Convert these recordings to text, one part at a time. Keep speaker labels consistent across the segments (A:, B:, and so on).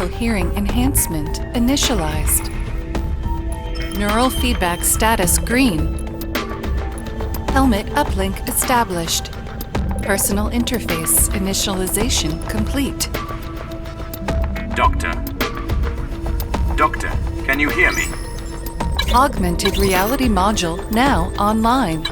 A: Mental hearing enhancement initialized. Neural feedback status green. Helmet uplink established. Personal interface initialization complete.
B: Doctor? Doctor, can you hear me?
A: Augmented reality module now online.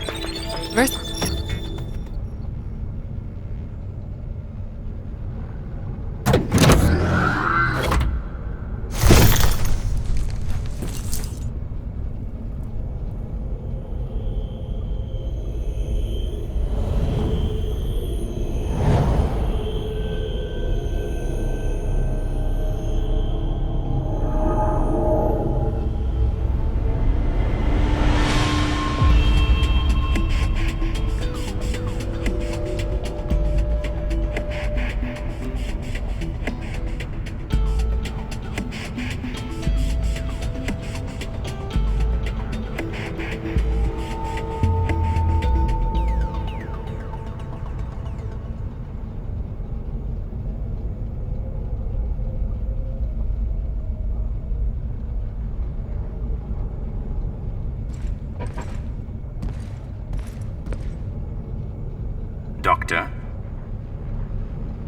B: Doctor?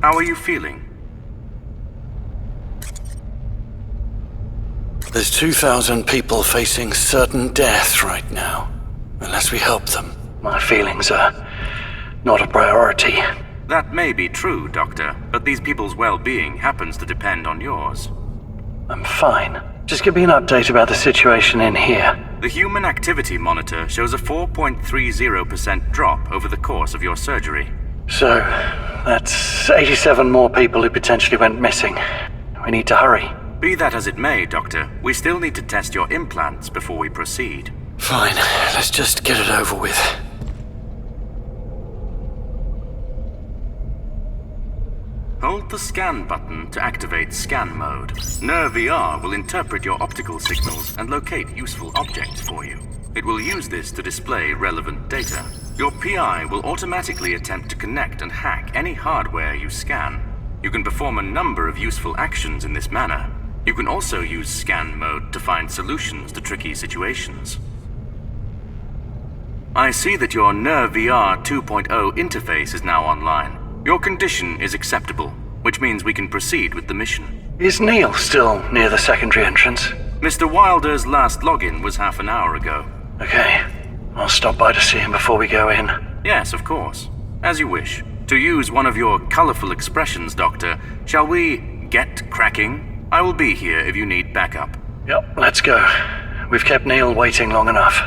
B: How are you feeling?
C: There's 2,000 people facing certain death right now. Unless we help them, my feelings are not a priority.
B: That may be true, Doctor, but these people's well-being happens to depend on yours.
C: I'm fine. Just give me an update about the situation in here.
B: The Human Activity Monitor shows a 4.30% drop over the course of your surgery.
C: So, that's 87 more people who potentially went missing. We need to hurry.
B: Be that as it may, Doctor, we still need to test your implants before we proceed.
C: Fine, let's just get it over with.
B: Hold the scan button to activate scan mode. NER-VR will interpret your optical signals and locate useful objects for you. It will use this to display relevant data. Your PI will automatically attempt to connect and hack any hardware you scan. You can perform a number of useful actions in this manner. You can also use scan mode to find solutions to tricky situations. I see that your NER-VR 2.0 interface is now online. Your condition is acceptable, which means we can proceed with the mission.
C: Is Neil still near the secondary entrance?
B: Mr. Wilder's last login was half an hour ago.
C: Okay. I'll stop by to see him before we go in.
B: Yes, of course. As you wish. To use one of your colorful expressions, Doctor, shall we get cracking? I will be here if you need backup.
C: Yep, let's go. We've kept Neil waiting long enough.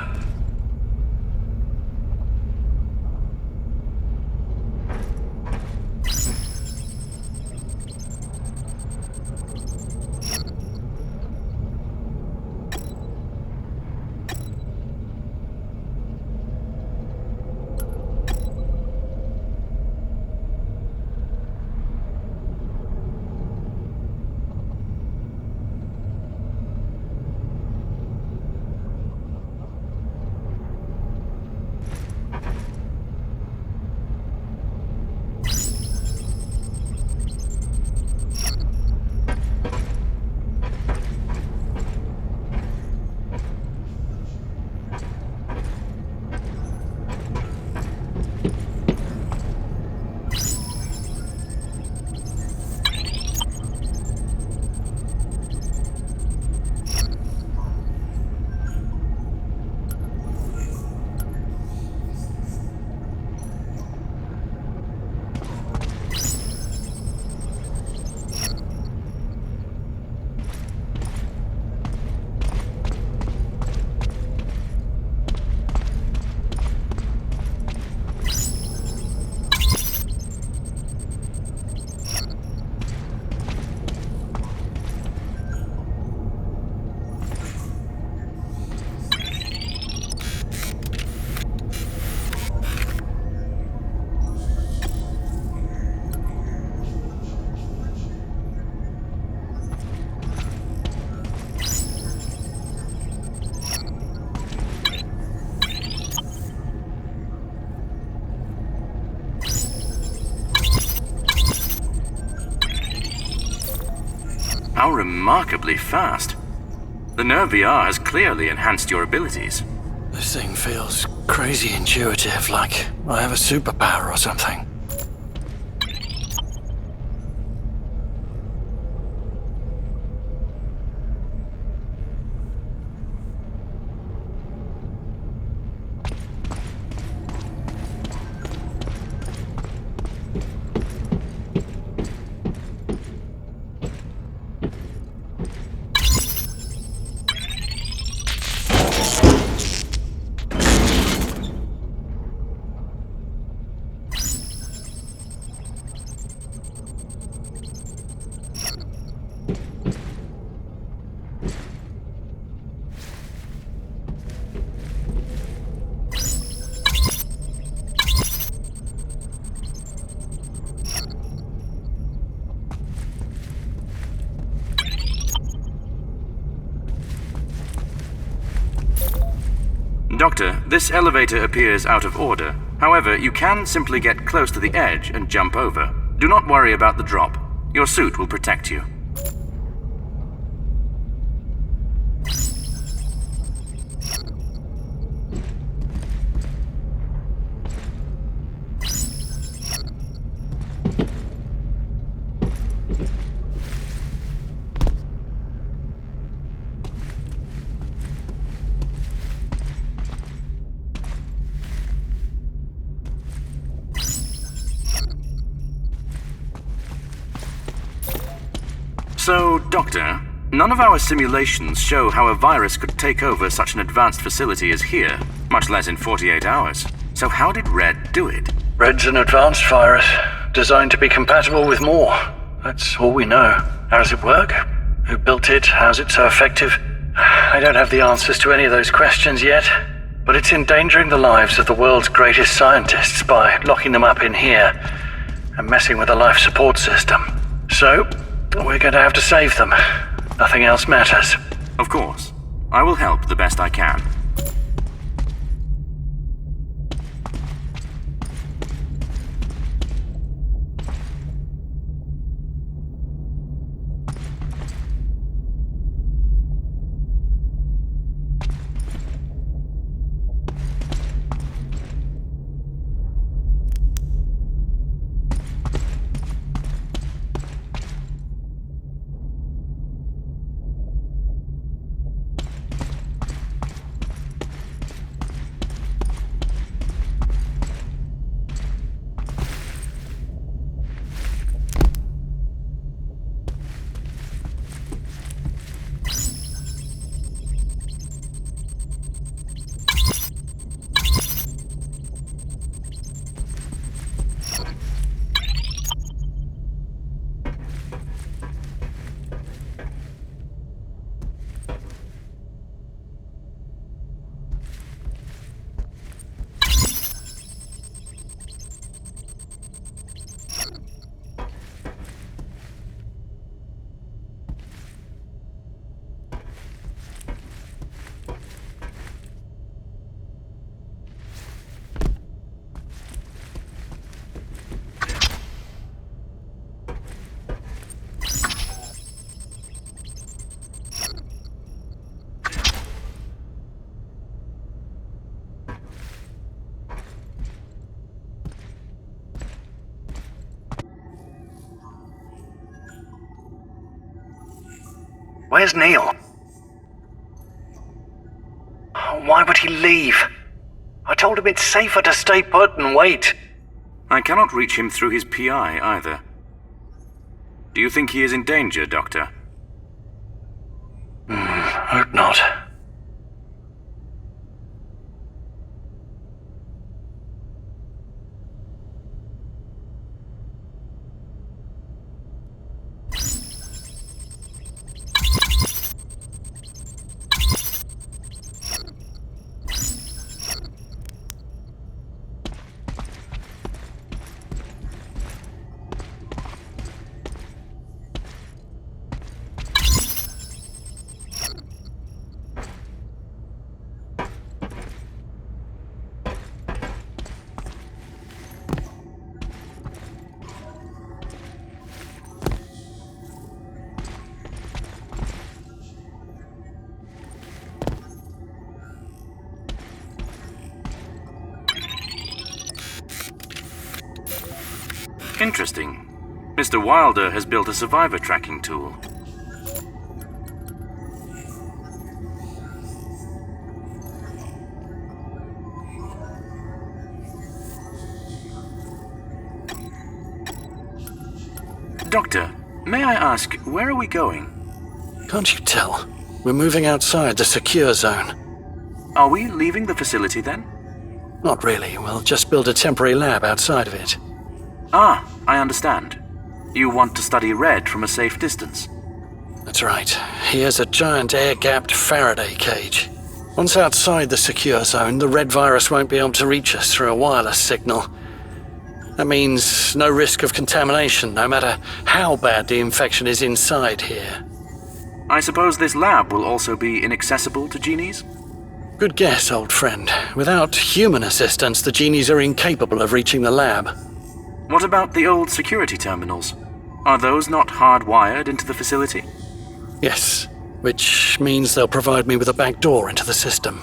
B: How remarkably fast. The Nerve VR has clearly enhanced your abilities.
C: This thing feels crazy intuitive, like I have a superpower or something.
B: Doctor, this elevator appears out of order. However, you can simply get close to the edge and jump over. Do not worry about the drop. Your suit will protect you. So, Doctor, none of our simulations show how a virus could take over such an advanced facility as here, much less in 48 hours. So how did Red do it?
C: Red's an advanced virus, designed to be compatible with more. That's all we know. How does it work? Who built it? How's it so effective? I don't have the answers to any of those questions yet, but it's endangering the lives of the world's greatest scientists by locking them up in here and messing with the life support system. So, we're going to have to save them. Nothing else matters.
B: Of course. I will help the best I can.
C: Where's Neil? Why would he leave? I told him it's safer to stay put and wait.
B: I cannot reach him through his PI either. Do you think he is in danger, Doctor?
C: Hope not.
B: Interesting. Mr. Wilder has built a survivor tracking tool. Doctor, may I ask, where are we going?
C: Can't you tell? We're moving outside the secure zone.
B: Are we leaving the facility then?
C: Not really. We'll just build a temporary lab outside of it.
B: Ah, I understand. You want to study Red from a safe distance.
C: That's right. He has a giant air-gapped Faraday cage. Once outside the secure zone, the Red virus won't be able to reach us through a wireless signal. That means no risk of contamination, no matter how bad the infection is inside here.
B: I suppose this lab will also be inaccessible to genies?
C: Good guess, old friend. Without human assistance, the genies are incapable of reaching the lab.
B: What about the old security terminals? Are those not hardwired into the facility?
C: Yes, which means they'll provide me with a back door into the system.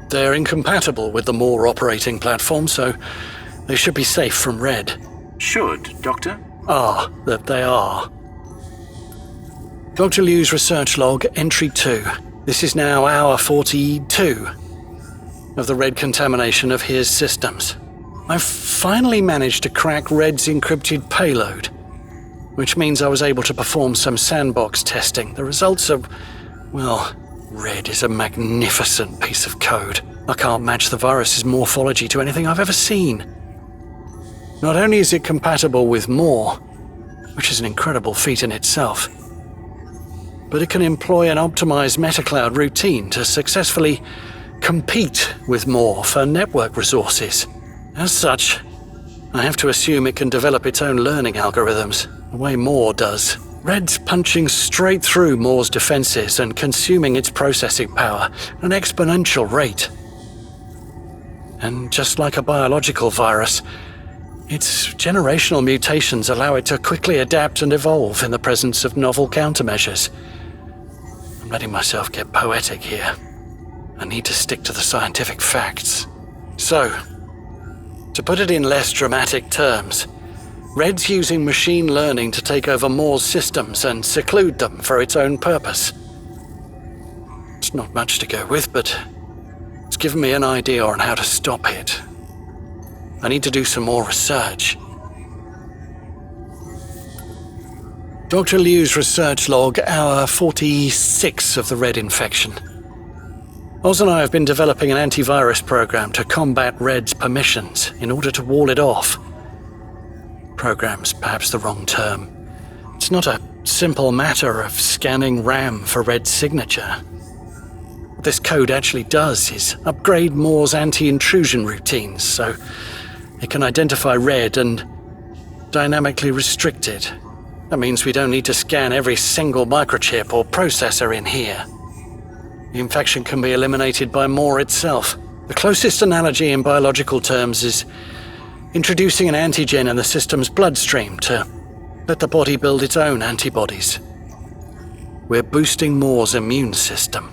C: They're incompatible with the Moore operating platform, so they should be safe from Red.
B: Should, Doctor?
C: That they are. Dr. Liu's research log, entry 2. This is now hour 42 of the Red contamination of his systems. I've finally managed to crack Red's encrypted payload, which means I was able to perform some sandbox testing. The results are, well, Red is a magnificent piece of code. I can't match the virus's morphology to anything I've ever seen. Not only is it compatible with Moore, which is an incredible feat in itself, but it can employ an optimized metacloud routine to successfully compete with Moore for network resources. As such, I have to assume it can develop its own learning algorithms, the way Moore does. Red's punching straight through Moore's defenses and consuming its processing power at an exponential rate. And just like a biological virus, its generational mutations allow it to quickly adapt and evolve in the presence of novel countermeasures. I'm letting myself get poetic here. I need to stick to the scientific facts. So, to put it in less dramatic terms, Red's using machine learning to take over Moore's systems and seclude them for its own purpose. It's not much to go with, but it's given me an idea on how to stop it. I need to do some more research. Dr. Liu's research log, hour 46 of the Red infection. Oz and I have been developing an antivirus program to combat Red's permissions in order to wall it off. Program's perhaps the wrong term. It's not a simple matter of scanning RAM for Red's signature. What this code actually does is upgrade Moore's anti-intrusion routines so it can identify Red and dynamically restrict it. That means we don't need to scan every single microchip or processor in here. The infection can be eliminated by Moore itself. The closest analogy in biological terms is introducing an antigen in the system's bloodstream to let the body build its own antibodies. We're boosting Moore's immune system.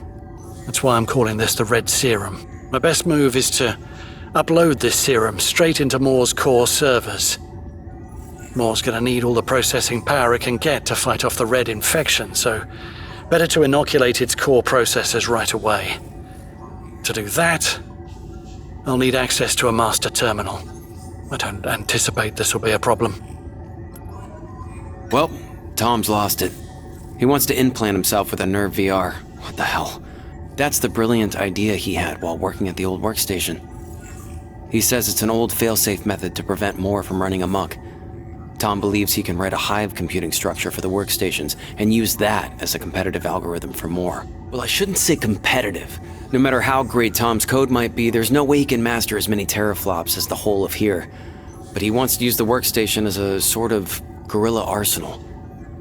C: That's why I'm calling this the Red Serum. My best move is to upload this serum straight into Moore's core servers. Moore's gonna need all the processing power it can get to fight off the Red infection, so better to inoculate its core processors right away. To do that, I'll need access to a master terminal. I don't anticipate this will be a problem.
D: Well, Tom's lost it. He wants to implant himself with a Nerve VR. What the hell? That's the brilliant idea he had while working at the old workstation. He says it's an old failsafe method to prevent Moore from running amok. Tom believes he can write a hive computing structure for the workstations and use that as a competitive algorithm for Moore. Well, I shouldn't say competitive. No matter how great Tom's code might be, there's no way he can master as many teraflops as the whole of here. But he wants to use the workstation as a sort of guerrilla arsenal.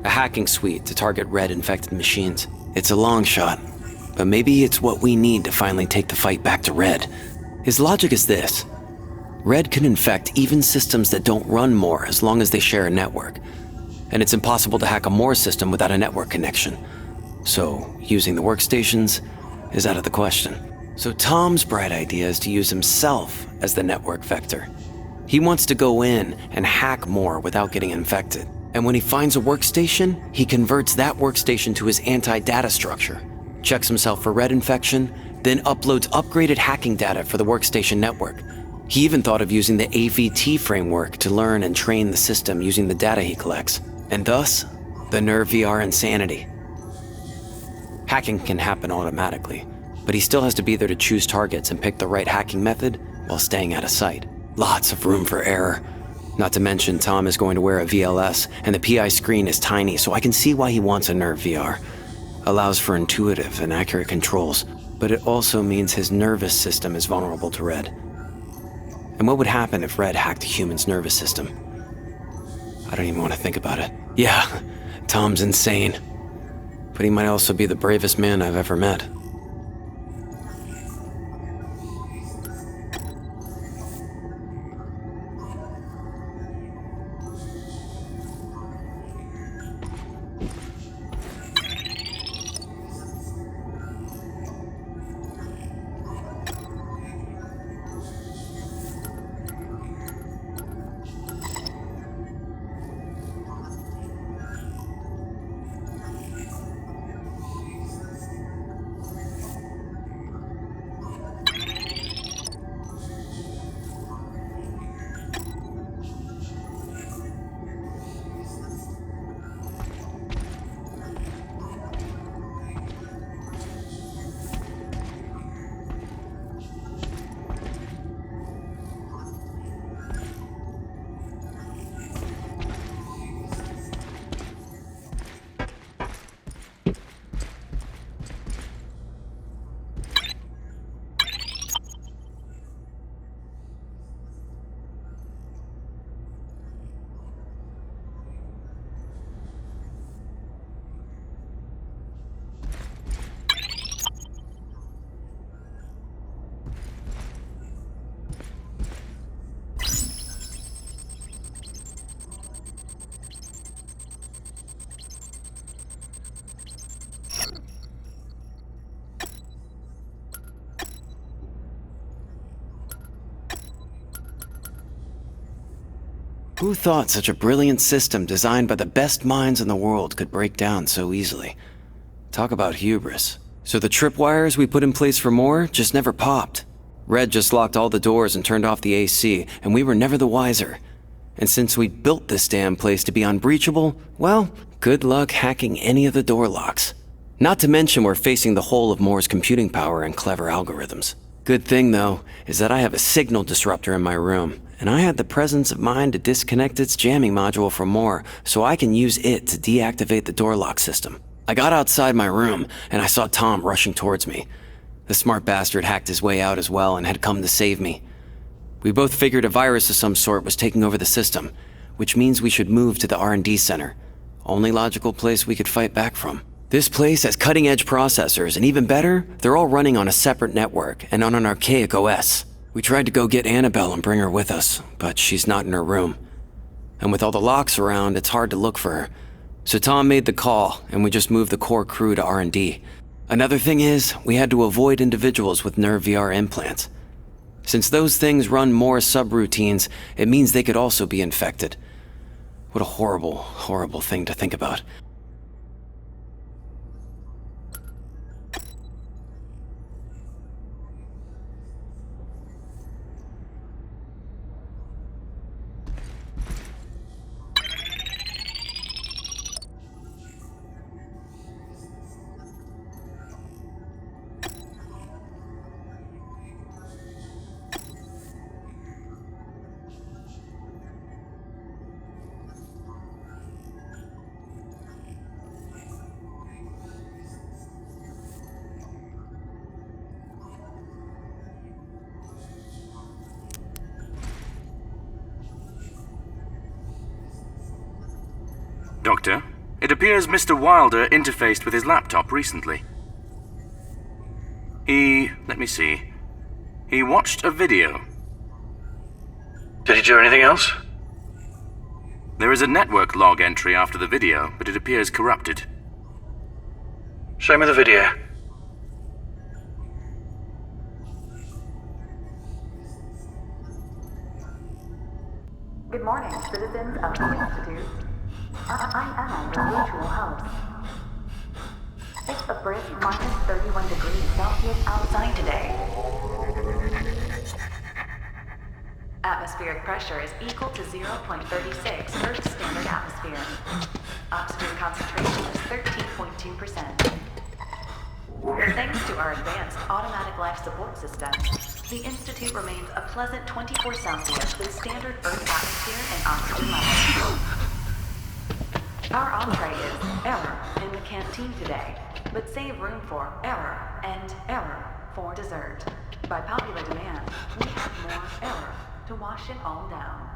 D: A hacking suite to target Red-infected machines. It's a long shot, but maybe it's what we need to finally take the fight back to Red. His logic is this. Red can infect even systems that don't run Moore as long as they share a network. And it's impossible to hack a Moore system without a network connection. So, using the workstations is out of the question. So Tom's bright idea is to use himself as the network vector. He wants to go in and hack more without getting infected. And when he finds a workstation, he converts that workstation to his anti-data structure, checks himself for red infection, then uploads upgraded hacking data for the workstation network. He even thought of using the AVT framework to learn and train the system using the data he collects, and thus, the Nerve VR insanity. Hacking can happen automatically, but he still has to be there to choose targets and pick the right hacking method while staying out of sight. Lots of room for error. Not to mention, Tom is going to wear a VLS, and the PI screen is tiny, so I can see why he wants a Nerve VR. Allows for intuitive and accurate controls, but it also means his nervous system is vulnerable to Red. And what would happen if Red hacked a human's nervous system? I don't even want to think about it. Yeah, Tom's insane. But he might also be the bravest man I've ever met. Who thought such a brilliant system designed by the best minds in the world could break down so easily? Talk about hubris. So the tripwires we put in place for more just never popped. Red just locked all the doors and turned off the AC, and we were never the wiser. And since we built this damn place to be unbreachable, well, good luck hacking any of the door locks. Not to mention we're facing the whole of Moore's computing power and clever algorithms. Good thing, though, is that I have a signal disruptor in my room, and I had the presence of mind to disconnect its jamming module from Moore so I can use it to deactivate the door lock system. I got outside my room, and I saw Tom rushing towards me. The smart bastard hacked his way out as well and had come to save me. We both figured a virus of some sort was taking over the system, which means we should move to the R&D center. Only logical place we could fight back from. This place has cutting-edge processors, and even better, they're all running on a separate network and on an archaic OS. We tried to go get Annabelle and bring her with us, but she's not in her room. And with all the locks around, it's hard to look for her. So Tom made the call, and we just moved the core crew to R&D. Another thing is, we had to avoid individuals with Nerve VR implants. Since those things run more subroutines, it means they could also be infected. What a horrible, horrible thing to think about.
B: Doctor, it appears Mr. Wilder interfaced with his laptop recently. Let me see. He watched a video.
C: Did he do anything else?
B: There is a network log entry after the video, but it appears corrupted.
C: Show me the video.
E: Good morning, citizens of the Institute. I'm Emma, your virtual host. It's a brisk minus 31 degrees Celsius outside today. Atmospheric pressure is equal to 0.36 Earth standard atmosphere. Oxygen concentration is 13.2%. Thanks to our advanced automatic life support system, the Institute remains a pleasant 24 Celsius with standard Earth atmosphere and oxygen levels. Our entree is error in the canteen today, but save room for error and error for dessert. By popular demand, we have more error to wash it all down.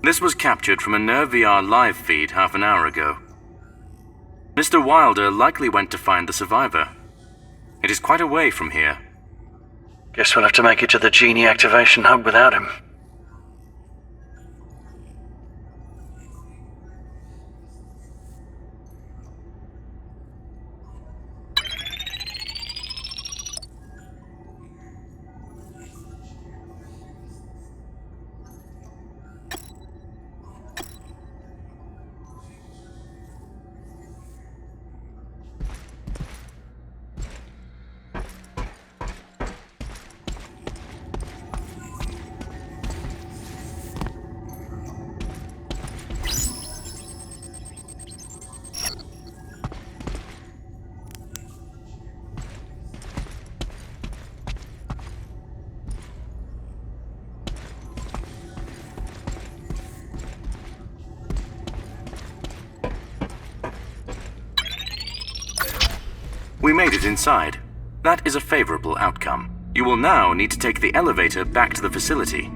B: This was captured from a Nerve VR live feed half an hour ago. Mr. Wilder likely went to find the survivor. It is quite a way from here.
C: Guess we'll have to make it to the Genie activation hub without him.
B: We made it inside. That is a favorable outcome. You will now need to take the elevator back to the facility.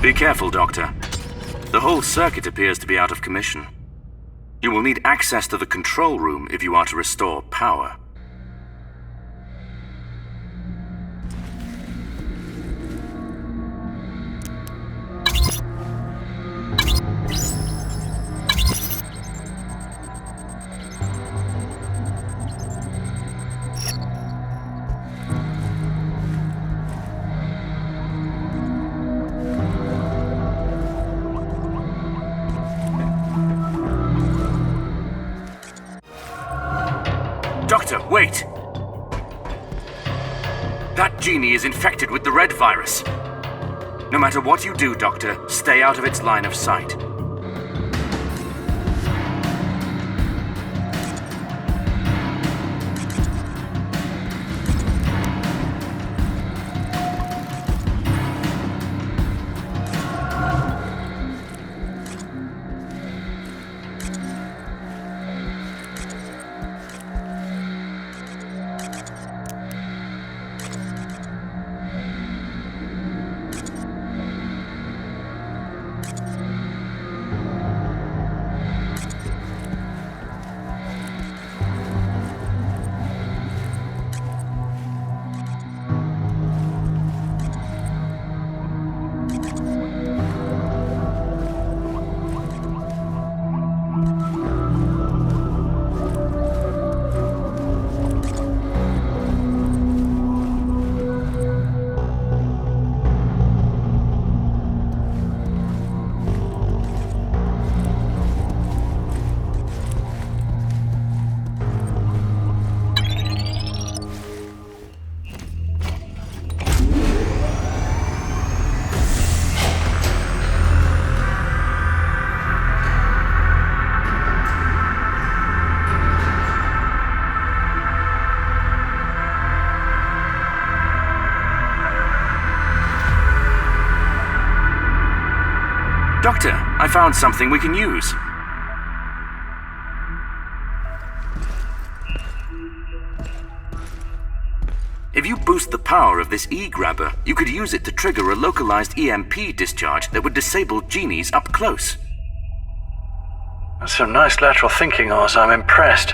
B: Be careful, Doctor. The whole circuit appears to be out of commission. You will need access to the control room if you are to restore power. Doctor, wait! That genie is infected with the red virus. No matter what you do, Doctor, stay out of its line of sight. Doctor, I found something we can use. If you boost the power of this E-grabber, you could use it to trigger a localized EMP discharge that would disable genies up close.
C: That's some nice lateral thinking, Oz. I'm impressed.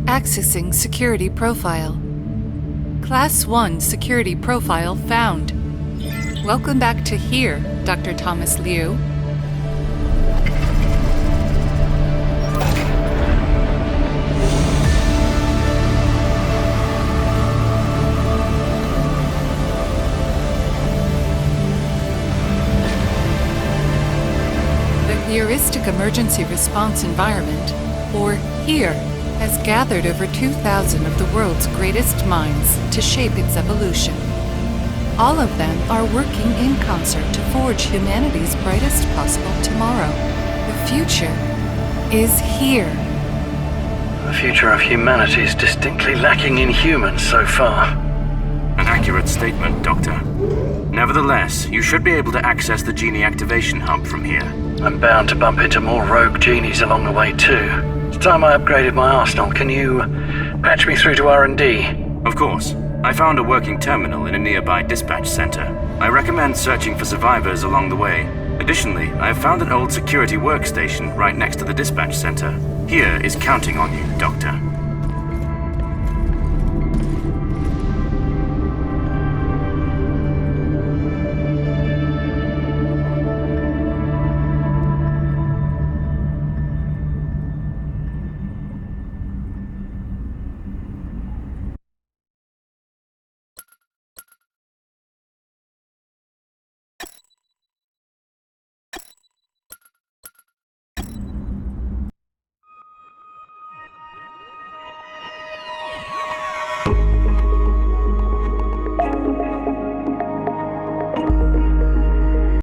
A: Accessing security profile. Class 1 security profile found. Welcome back to here, Dr. Thomas Liu. The Heuristic Emergency Response Environment, or HERE, has gathered over 2,000 of the world's greatest minds to shape its evolution. All of them are working in concert to forge humanity's brightest possible tomorrow. The future is here.
C: The future of humanity is distinctly lacking in humans so far.
B: An accurate statement, Doctor. Nevertheless, you should be able to access the genie activation hub from here.
C: I'm bound to bump into more rogue genies along the way too. It's time I upgraded my arsenal. Can you patch me through to R&D?
B: Of course. I found a working terminal in a nearby dispatch center. I recommend searching for survivors along the way. Additionally, I have found an old security workstation right next to the dispatch center. Here is counting on you, Doctor.